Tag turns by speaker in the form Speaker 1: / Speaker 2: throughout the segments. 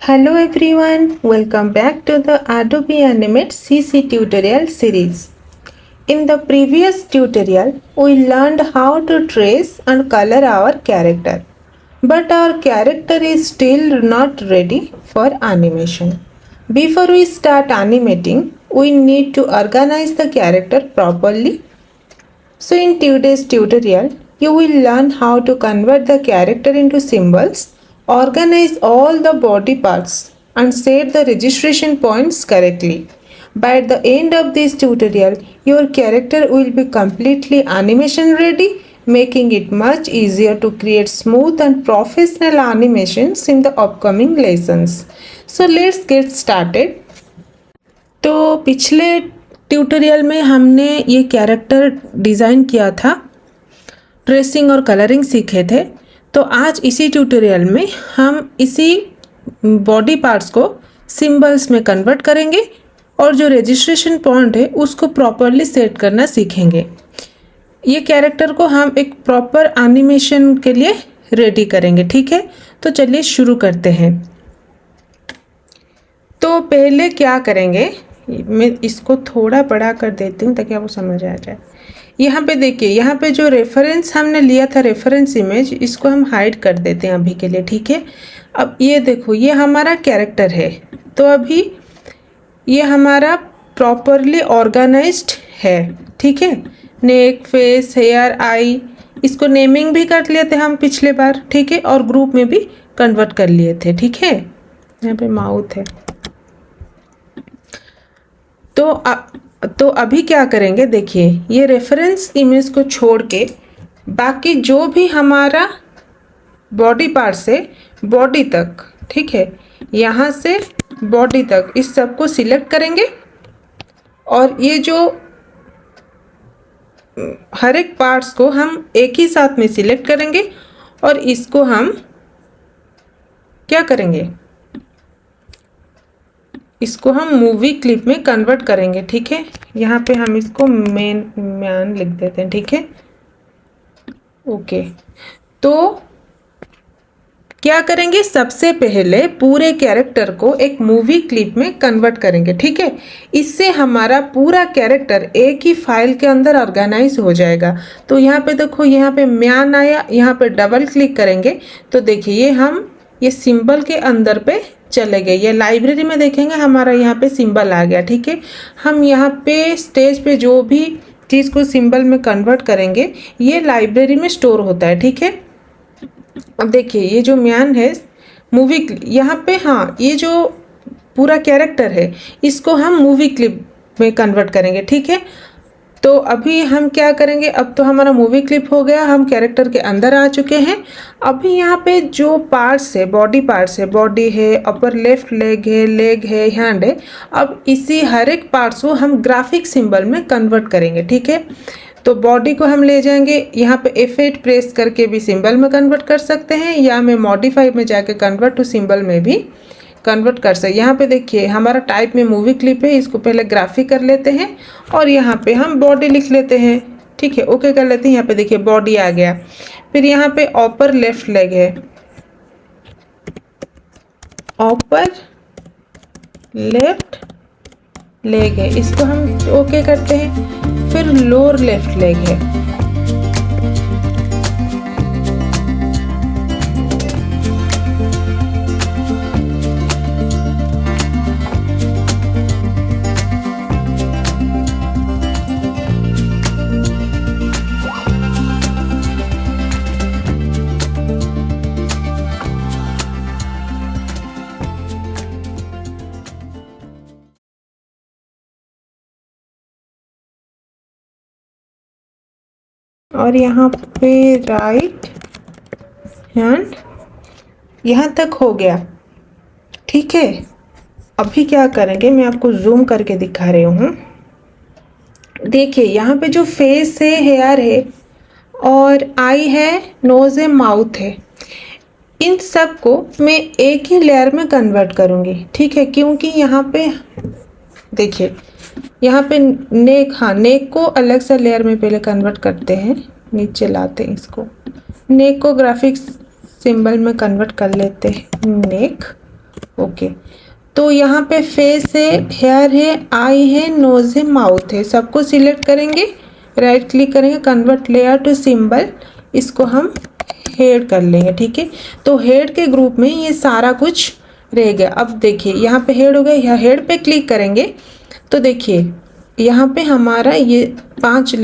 Speaker 1: Hello everyone, welcome back to the Adobe Animate CC tutorial series. In the previous tutorial, we learned how to trace and color our character. But our character is still not ready for animation. Before we start animating, we need to organize the character properly. So in today's tutorial, you will learn how to convert the character into symbols, organize all the body parts and set the registration points correctly. By the end of this tutorial, your character will be completely animation ready, making it much easier to create smooth and professional animations in the upcoming lessons. So let's get started. तो पिछले tutorial में हमने ये character design किया था, tracing और colouring सीखे थे। तो आज इसी ट्यूटोरियल में हम इसी बॉडी पार्ट्स को सिंबल्स में कन्वर्ट करेंगे और जो रजिस्ट्रेशन पॉइंट है उसको प्रॉपरली सेट करना सीखेंगे। ये कैरेक्टर को हम एक प्रॉपर एनिमेशन के लिए रेडी करेंगे, ठीक है। तो चलिए शुरू करते हैं। तो पहले क्या करेंगे, मैं इसको थोड़ा बड़ा कर देती हूँ ताकि आपको समझ आ जाए। यहाँ पे देखिए, यहाँ पे जो रेफरेंस हमने लिया था, रेफरेंस इमेज, इसको हम हाइड कर देते हैं अभी के लिए, ठीक है। अब ये देखो, ये हमारा कैरेक्टर है। तो अभी ये हमारा प्रॉपरली ऑर्गेनाइज्ड है, ठीक है। नेक, फेस, हेयर, आई, इसको नेमिंग भी कर लिए थे हम पिछले बार, ठीक है। और ग्रुप में भी कन्वर्ट कर लिए थे, ठीक है। यहाँ पे माउथ है। तो अभी क्या करेंगे, देखिए, ये रेफरेंस इमेज को छोड़ के बाकी जो भी हमारा बॉडी पार्ट से बॉडी तक, ठीक है, यहाँ से बॉडी तक, इस सब को सिलेक्ट करेंगे। और ये जो हर एक पार्ट्स को हम एक ही साथ में सिलेक्ट करेंगे और इसको हम क्या करेंगे, इसको हम मूवी क्लिप में कन्वर्ट करेंगे, ठीक है। यहाँ पे हम इसको मैन लिख देते हैं, ठीक है। ओके, तो क्या करेंगे, सबसे पहले पूरे कैरेक्टर को एक मूवी क्लिप में कन्वर्ट करेंगे, ठीक है। इससे हमारा पूरा कैरेक्टर एक ही फाइल के अंदर ऑर्गेनाइज हो जाएगा। तो यहाँ पे देखो, यहाँ पे मैन आया, यहाँ पे डबल क्लिक करेंगे तो देखिए ये सिंबल के अंदर पे चले गए। ये लाइब्रेरी में देखेंगे हमारा यहाँ पे सिंबल आ गया, ठीक है। हम यहाँ पे स्टेज पे जो भी चीज़ को सिंबल में कन्वर्ट करेंगे ये लाइब्रेरी में स्टोर होता है, ठीक है। अब देखिए, ये जो मैन है मूवी, यहाँ पे, हाँ, ये जो पूरा कैरेक्टर है इसको हम मूवी क्लिप में कन्वर्ट करेंगे, ठीक है। तो अभी हम क्या करेंगे, अब तो हमारा मूवी क्लिप हो गया, हम कैरेक्टर के अंदर आ चुके हैं। अभी यहाँ पे जो पार्ट्स है, बॉडी पार्ट्स है, बॉडी है, अपर लेफ्ट लेग है, हैंड है। अब इसी हर एक पार्ट्स को हम ग्राफिक सिंबल में कन्वर्ट करेंगे, ठीक है। तो बॉडी को हम ले जाएंगे, यहाँ पे F8 प्रेस करके भी सिंबल में कन्वर्ट कर सकते हैं, या मैं मॉडिफाई में जाके कन्वर्ट टू सिंबल में भी कन्वर्ट कर सकते। यहाँ पे देखिए हमारा टाइप में मूवी क्लिप है, इसको पहले ग्राफिक कर लेते हैं और यहाँ पे हम बॉडी लिख लेते हैं, ठीक है। ओके कर लेते हैं। यहाँ पे देखिए बॉडी आ गया। फिर यहाँ पे अपर लेफ्ट लेग है, अपर लेफ्ट लेग है, इसको हम ओके करते हैं। फिर लोअर लेफ्ट लेग है, और यहाँ पे राइट हैंड, यहाँ तक हो गया, ठीक है। अभी क्या करेंगे, मैं आपको जूम करके दिखा रही हूँ। देखिए यहाँ पे जो फेस है, हेयर है और आई है, नोज है, माउथ है, इन सब को मैं एक ही लेयर में कन्वर्ट करूँगी, ठीक है। क्योंकि यहाँ पे देखिए, यहाँ पे नेक, हाँ, नेक को अलग सा लेयर में पहले कन्वर्ट करते हैं, नीचे लाते हैं इसको, नेक को ग्राफिक्स सिंबल में कन्वर्ट कर लेते हैं, नेक। ओके, तो यहाँ पे फेस है, हेयर है, आई है, नोज है, माउथ है, सबको सिलेक्ट करेंगे, राइट क्लिक करेंगे, कन्वर्ट लेयर टू सिंबल, इसको हम हेड कर लेंगे। ठीक है, तो हेड के ग्रुप में ये सारा कुछ रह गया। अब देखिए यहाँ पे हेड हो गया, यहाँ हेड पे क्लिक करेंगे तो देखिए यहाँ पे हमारा ये 5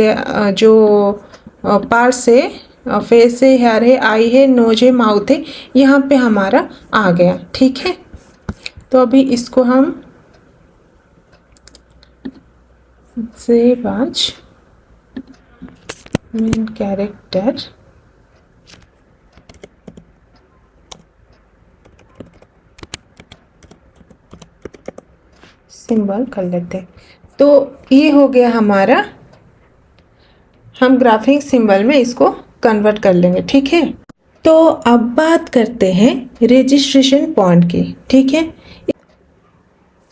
Speaker 1: जो पार्ट्स है, फेस है, हेयर है, आई है, नोज है, माउथ है, यहाँ पे हमारा आ गया। ठीक है, तो अभी इसको हम सेव आज मेन कैरेक्टर सिंबल कर लेते हैं। तो ये हो गया हमारा, हम ग्राफिक सिंबल में इसको कन्वर्ट कर लेंगे। ठीक है, तो अब बात करते हैं रजिस्ट्रेशन पॉइंट की। ठीक है,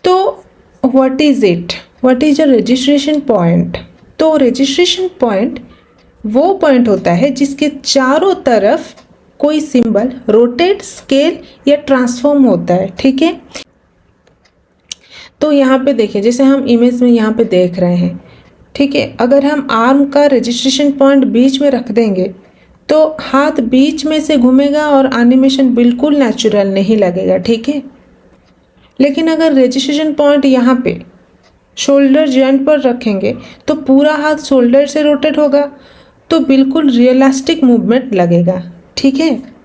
Speaker 1: तो what is it, what is a registration point? तो रजिस्ट्रेशन पॉइंट वो पॉइंट होता है जिसके चारों तरफ कोई सिंबल रोटेट, स्केल या ट्रांसफॉर्म होता है। ठीक है, तो यहाँ पे देखिए, जैसे हम इमेज में यहाँ पे देख रहे हैं। ठीक है, अगर हम आर्म का रजिस्ट्रेशन पॉइंट बीच में रख देंगे तो हाथ बीच में से घूमेगा और एनिमेशन बिल्कुल नेचुरल नहीं लगेगा। ठीक है, लेकिन अगर रजिस्ट्रेशन पॉइंट यहाँ पे शोल्डर जॉइंट पर रखेंगे तो पूरा हाथ शोल्डर से रोटेट होगा, तो बिल्कुल रियलिस्टिक मूवमेंट लगेगा। ठीक है,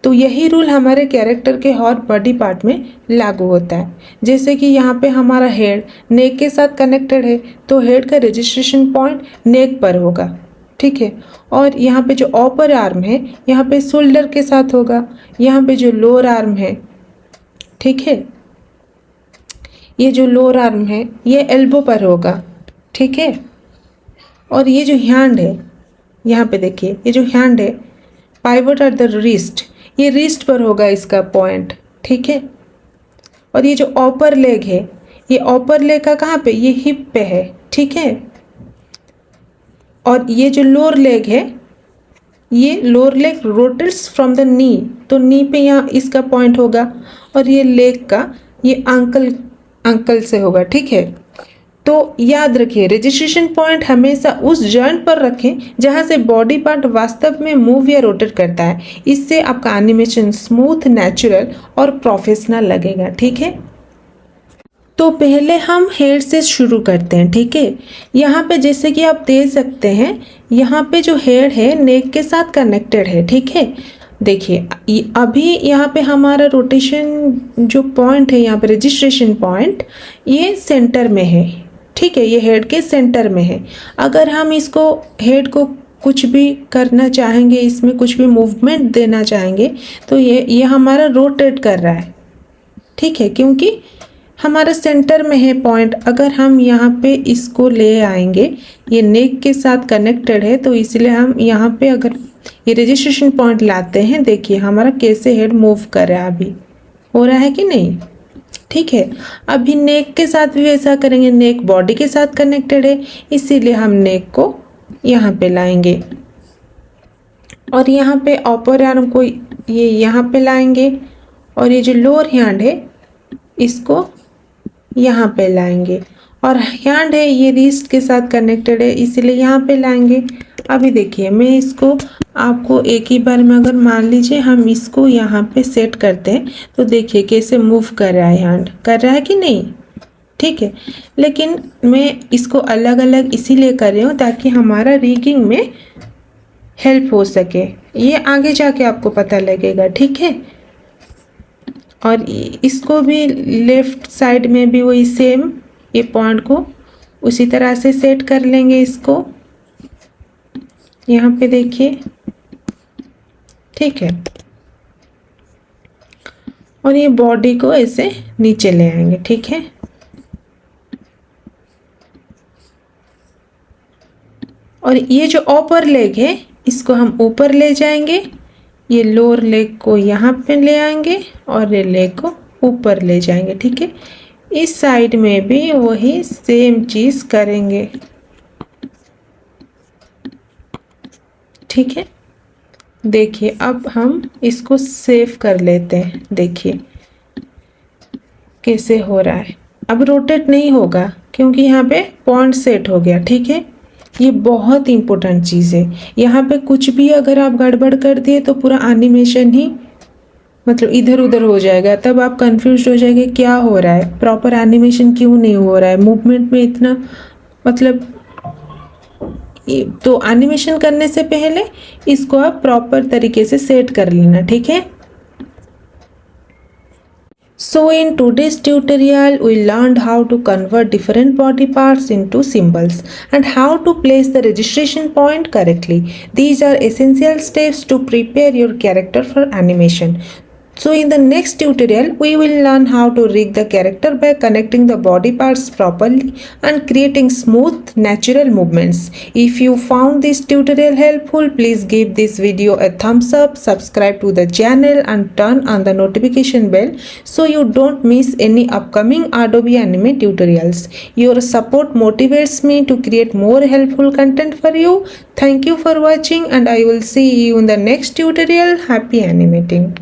Speaker 1: तो यही रूल हमारे कैरेक्टर के हर बॉडी पार्ट में लागू होता है। जैसे कि यहाँ पे हमारा हेड नेक के साथ कनेक्टेड है, तो हेड का रजिस्ट्रेशन पॉइंट नेक पर होगा। ठीक है, और यहाँ पे जो अपर आर्म है यहाँ पे शोल्डर के साथ होगा। यहाँ पे जो लोअर आर्म है, ठीक है, ये जो लोअर आर्म है ये एल्बो पर होगा। ठीक है, और ये जो हैंड है, यहाँ पे देखिए ये जो हैंड है, पाइवट एट द रिस्ट, ये रिस्ट पर होगा इसका पॉइंट। ठीक है, और ये जो अपर लेग है, ये अपर लेग का कहाँ पे, ये हिप पे है। ठीक है, और ये जो लोअर लेग है, ये lower leg rotates from the knee, तो नी पे यहाँ इसका पॉइंट होगा, और ये लेग का ये अंकल से होगा। ठीक है, तो याद रखिए रजिस्ट्रेशन पॉइंट हमेशा उस जॉइंट पर रखें जहां से बॉडी पार्ट वास्तव में मूव या रोटेट करता है। इससे आपका एनिमेशन स्मूथ, नेचुरल और प्रोफेशनल लगेगा। ठीक है, तो पहले हम हेड से शुरू करते हैं। ठीक है, यहाँ पे जैसे कि आप देख सकते हैं, यहाँ पे जो हेड है नेक के साथ कनेक्टेड है। ठीक है, देखिए अभी यहाँ पे हमारा रोटेशन जो पॉइंट है, यहाँ पे रजिस्ट्रेशन पॉइंट ये सेंटर में है। ठीक है, ये हेड के सेंटर में है। अगर हम इसको हेड को कुछ भी करना चाहेंगे, इसमें कुछ भी मूवमेंट देना चाहेंगे, तो ये हमारा रोटेट कर रहा है। ठीक है, क्योंकि हमारा सेंटर में है पॉइंट। अगर हम यहाँ पे इसको ले आएंगे, ये नेक के साथ कनेक्टेड है, तो इसलिए हम यहाँ पे अगर ये रजिस्ट्रेशन पॉइंट लाते हैं, देखिए हमारा कैसे हेड मूव कर रहा है, अभी हो रहा है कि नहीं। ठीक है, अभी नेक के साथ भी वैसा करेंगे, नेक बॉडी के साथ कनेक्टेड है, इसीलिए हम नेक को यहाँ पे लाएंगे, और यहाँ पे अपर आर्म को ये यहाँ पे लाएंगे, और ये जो लोअर हैंड है इसको यहाँ पे लाएंगे, और हैंड है ये रिस्ट के साथ कनेक्टेड है, इसीलिए यहाँ पे लाएंगे। अभी देखिए मैं इसको आपको एक ही बार में, अगर मान लीजिए हम इसको यहाँ पे सेट करते हैं, तो देखिए कैसे मूव कर रहा है, हैंड कर रहा है कि नहीं। ठीक है, लेकिन मैं इसको अलग अलग इसीलिए कर रही हूँ ताकि हमारा रिगिंग में हेल्प हो सके, ये आगे जाके आपको पता लगेगा। ठीक है, और इसको भी लेफ्ट साइड में भी वही सेम, ये पॉइंट को उसी तरह से सेट कर लेंगे इसको, यहाँ पे देखिए। ठीक है, और ये बॉडी को ऐसे नीचे ले आएंगे। ठीक है, और ये जो अपर लेग है इसको हम ऊपर ले जाएंगे, ये लोअर लेग को यहाँ पे ले आएंगे, और ये लेग को ऊपर ले जाएंगे। ठीक है, इस साइड में भी वही सेम चीज़ करेंगे। ठीक है, देखिए अब हम इसको सेव कर लेते हैं। देखिए कैसे हो रहा है। अब रोटेट नहीं होगा क्योंकि यहाँ पे पॉइंट सेट हो गया, ठीक है। ये बहुत इंपॉर्टेंट चीज़ है। यहाँ पे कुछ भी अगर आप गड़बड़ कर दिए तो पूरा एनिमेशन ही मतलब इधर उधर हो जाएगा, तब आप कंफ्यूज हो जाएंगे क्या हो रहा है, प्रॉपर एनिमेशन क्यों नहीं हो रहा है, मूवमेंट में इतना मतलब। तो एनिमेशन करने से पहले इसको आप प्रॉपर तरीके से सेट कर लेना, ठीक है। So in today's tutorial we learned how to convert different body parts into symbols and how to place the registration point correctly. These are essential steps to prepare your character for animation. So in the next tutorial we will learn how to rig the character by connecting the body parts properly and creating smooth natural movements. If you found this tutorial helpful, please give this video a thumbs up, subscribe to the channel and turn on the notification bell so you don't miss any upcoming Adobe Anime tutorials. Your support motivates me to create more helpful content for you. Thank you for watching and I will see you in the next tutorial. Happy animating.